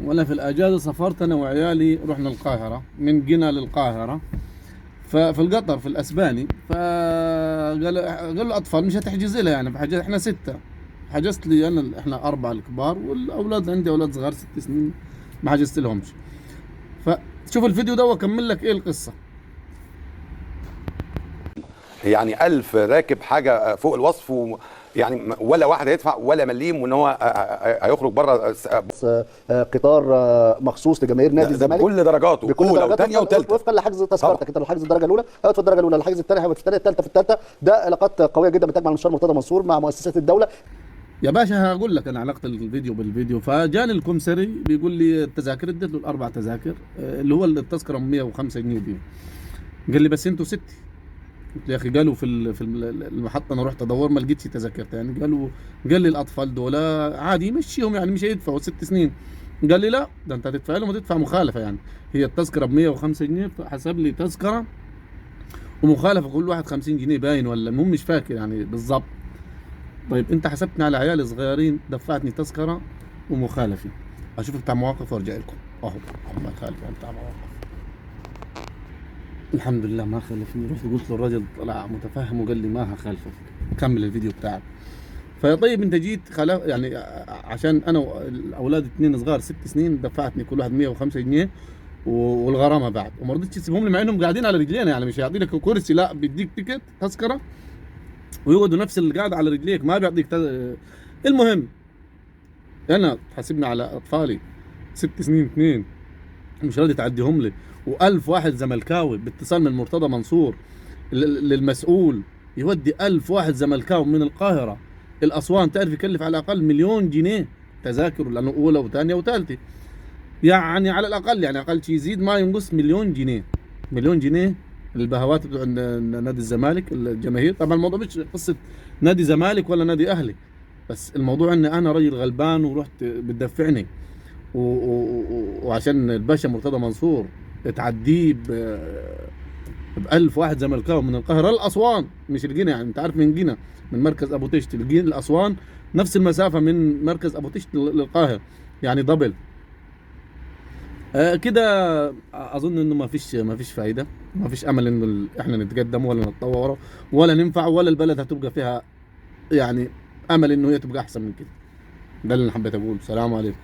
وانا في الاجازه سافرت انا وعيالي، رحنا القاهره، من جنة للقاهره. ففي القطر في الاسباني، قال له الاطفال مش هتحجز لها يعني، بحجز احنا سته. حجزت لي انا، احنا اربعه الكبار، والاولاد عندي اولاد صغار 6 سنين ما حجزت لهمش. فشوف الفيديو ده واكمل لك ايه القصه. يعني 1000 راكب حاجه فوق الوصف يعني ولا واحد هيدفع ولا مليم، وان هو هيخرج بره. قطار مخصوص لجماهير نادي ده الزمالك بكل درجاته، بكل اولى درجاته وثانيه وثالثه. وفقا لحجز تذكرتك. انت لو حجز الدرجه الاولى هيبقى في الدرجه الاولى، الحجز الثاني هيبقى في الثانيه، الثالثه في الثالثه. ده علاقات قويه جدا بتجمع المستشار مرتضى منصور مع مؤسسات الدوله. يا باشا هقول لك انا علاقه الفيديو بالفيديو. فجاني الكمسري بيقول لي التذاكر، اديت له الاربع تذاكر، اللي هو التذكره 105 جنيه دي. قال لي بس انتوا ست. قلت له يا اخي قالوا في المحطه، انا رحت ادور ما لقيتش تذاكر يعني. قال لي الاطفال دول عادي يمشيهم يعني، مش هيدفعوا 6 سنين. قال لي لا ده انت هتدفع لهم وتدفع مخالفه يعني. هي التذكره ب 105 جنيه، فحسب لي تذكره ومخالفه كل واحد 50 جنيه باين، ولا المهم مش فاكر يعني بالظبط. طيب انت حسبتني على عيال صغيرين، دفعتني تذكره ومخالفه. اشوف بتاع مواقف وارجع لكم. اهو ما خالف بتاع مواقف. الحمد لله ما خلفني. رحت قلت له الراجل طلع متفهم وقال لي ما هخالفك، كمل الفيديو بتاعك. فيا طيب انت جيت خلاف يعني، عشان انا الاولاد 2 صغار 6 سنين، دفعتني كل واحد 105 جنيه والغرامه بعد، وما رضيتش تسيبهم لي مع انهم قاعدين على رجلينا يعني. مش هيعطي لك كرسي، لا بيديك تيكت تذكره ويقعدوا نفس القعده على رجليك، ما بيعطيك المهم انا تحاسبني على اطفالي 6 سنين اثنين، مش راضي تعديهم لي. و1000 واحد زملكاوي باتصال من مرتضى منصور للمسؤول يودي 1000 واحد زملكاوي من القاهرة الأسوان. تعرف يكلف على الأقل 1,000,000 جنيه تذاكر، لأنه أولى وثانية وثالثة يعني. على الأقل يعني أقل شيء يزيد ما ينقص 1,000,000 جنيه. 1,000,000 جنيه البهوات بتوع نادي الزمالك الجماهير. طبعا الموضوع مش قصة نادي زمالك ولا نادي أهلي، بس الموضوع إن أنا راجل غلبان ورحت بتدفعني، وعشان الباشا مرتضى منصور تعديه ب1000 واحد زملكاوي من القاهرة لأسوان، مش الجنة يعني. أنت عارف من جنة، من مركز أبو تشت الجنة لأسوان نفس المسافة من مركز أبو تشت للقاهرة يعني دبل. كده أظن إنه ما فيش فايدة، ما فيش أمل إنه إحنا نتقدم ولا نتطور ولا ننفع، ولا البلد هتبقى فيها يعني أمل إنه هي تبقى أحسن من كده. ده اللي أنا حبيت أقوله. السلام عليكم.